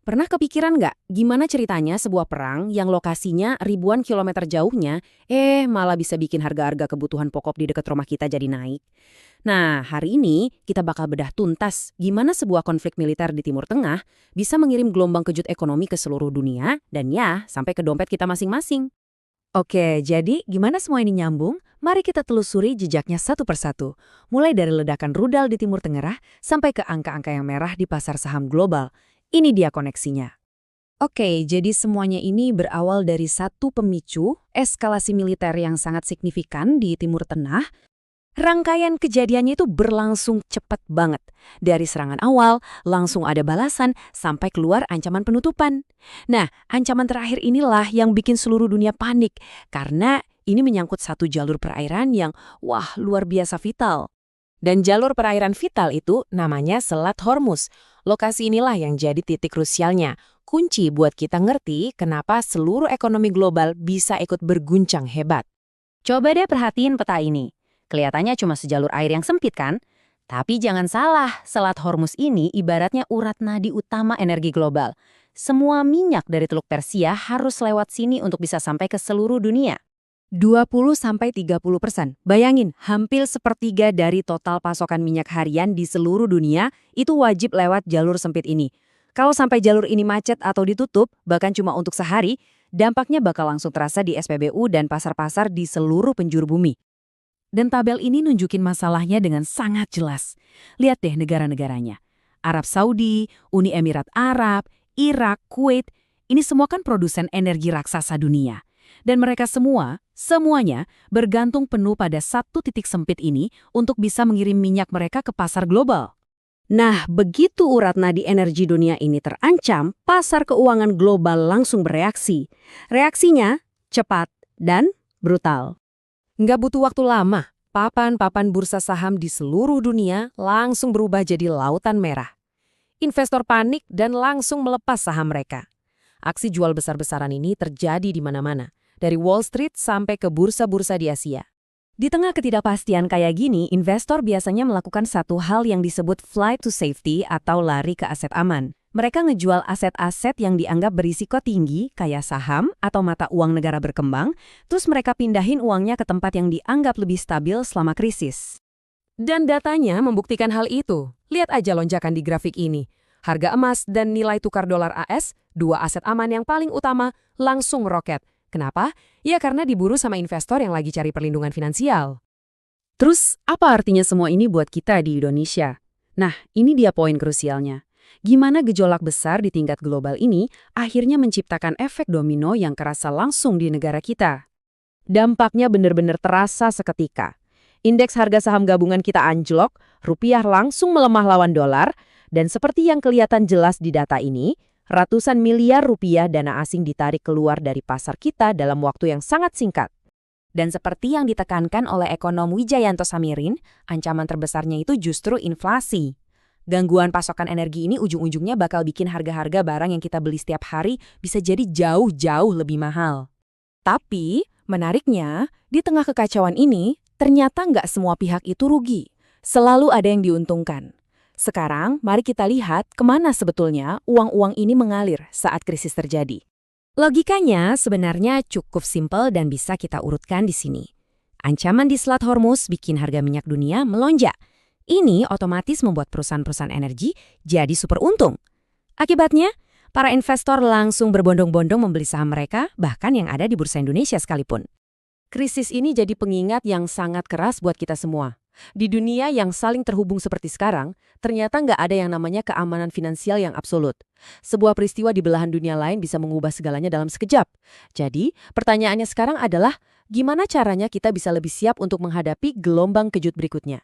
Pernah kepikiran nggak gimana ceritanya sebuah perang yang lokasinya ribuan kilometer jauhnya, malah bisa bikin harga-harga kebutuhan pokok di dekat rumah kita jadi naik? Nah, hari ini kita bakal bedah tuntas gimana sebuah konflik militer di Timur Tengah bisa mengirim gelombang kejut ekonomi ke seluruh dunia dan ya, sampai ke dompet kita masing-masing. Oke, jadi gimana semua ini nyambung? Mari kita telusuri jejaknya satu persatu. Mulai dari ledakan rudal di Timur Tengah sampai ke angka-angka yang merah di pasar saham global. Ini dia koneksinya. Oke, jadi semuanya ini berawal dari satu pemicu, eskalasi militer yang sangat signifikan di Timur Tengah. Rangkaian kejadiannya itu berlangsung cepat banget. Dari serangan awal, langsung ada balasan sampai keluar ancaman penutupan. Nah, ancaman terakhir inilah yang bikin seluruh dunia panik. Karena ini menyangkut satu jalur perairan yang, luar biasa vital. Dan jalur perairan vital itu namanya Selat Hormuz. Lokasi inilah yang jadi titik krusialnya. Kunci buat kita ngerti kenapa seluruh ekonomi global bisa ikut berguncang hebat. Coba deh perhatiin peta ini. Kelihatannya cuma sejalur air yang sempit kan? Tapi jangan salah, Selat Hormuz ini ibaratnya urat nadi utama energi global. Semua minyak dari Teluk Persia harus lewat sini untuk bisa sampai ke seluruh dunia. 20-30%. Bayangin, hampir sepertiga dari total pasokan minyak harian di seluruh dunia itu wajib lewat jalur sempit ini. Kalau sampai jalur ini macet atau ditutup, bahkan cuma untuk sehari, dampaknya bakal langsung terasa di SPBU dan pasar-pasar di seluruh penjuru bumi. Dan tabel ini nunjukin masalahnya dengan sangat jelas. Lihat deh negara-negaranya. Arab Saudi, Uni Emirat Arab, Irak, Kuwait, ini semua kan produsen energi raksasa dunia. Dan mereka semuanya bergantung penuh pada satu titik sempit ini untuk bisa mengirim minyak mereka ke pasar global. Nah, begitu urat nadi energi dunia ini terancam, pasar keuangan global langsung bereaksi. Reaksinya cepat dan brutal. Nggak butuh waktu lama, papan-papan bursa saham di seluruh dunia langsung berubah jadi lautan merah. Investor panik dan langsung melepas saham mereka. Aksi jual besar-besaran ini terjadi di mana-mana, dari Wall Street sampai ke bursa-bursa di Asia. Di tengah ketidakpastian kayak gini, investor biasanya melakukan satu hal yang disebut flight to safety atau lari ke aset aman. Mereka ngejual aset-aset yang dianggap berisiko tinggi, kayak saham atau mata uang negara berkembang, terus mereka pindahin uangnya ke tempat yang dianggap lebih stabil selama krisis. Dan datanya membuktikan hal itu. Lihat aja lonjakan di grafik ini. Harga emas dan nilai tukar dolar AS, dua aset aman yang paling utama, langsung meroket. Kenapa? Ya karena diburu sama investor yang lagi cari perlindungan finansial. Terus, apa artinya semua ini buat kita di Indonesia? Nah, ini dia poin krusialnya. Gimana gejolak besar di tingkat global ini akhirnya menciptakan efek domino yang kerasa langsung di negara kita. Dampaknya benar-benar terasa seketika. Indeks harga saham gabungan kita anjlok, rupiah langsung melemah lawan dolar, dan seperti yang kelihatan jelas di data ini, ratusan miliar rupiah dana asing ditarik keluar dari pasar kita dalam waktu yang sangat singkat. Dan seperti yang ditekankan oleh ekonom Wijayanto Samirin, ancaman terbesarnya itu justru inflasi. Gangguan pasokan energi ini ujung-ujungnya bakal bikin harga-harga barang yang kita beli setiap hari bisa jadi jauh-jauh lebih mahal. Tapi, menariknya, di tengah kekacauan ini, ternyata nggak semua pihak itu rugi. Selalu ada yang diuntungkan. Sekarang, mari kita lihat kemana sebetulnya uang-uang ini mengalir saat krisis terjadi. Logikanya sebenarnya cukup simpel dan bisa kita urutkan di sini. Ancaman di Selat Hormuz bikin harga minyak dunia melonjak. Ini otomatis membuat perusahaan-perusahaan energi jadi super untung. Akibatnya, para investor langsung berbondong-bondong membeli saham mereka, bahkan yang ada di Bursa Indonesia sekalipun. Krisis ini jadi pengingat yang sangat keras buat kita semua. Di dunia yang saling terhubung seperti sekarang, ternyata nggak ada yang namanya keamanan finansial yang absolut. Sebuah peristiwa di belahan dunia lain bisa mengubah segalanya dalam sekejap. Jadi, pertanyaannya sekarang adalah, gimana caranya kita bisa lebih siap untuk menghadapi gelombang kejut berikutnya?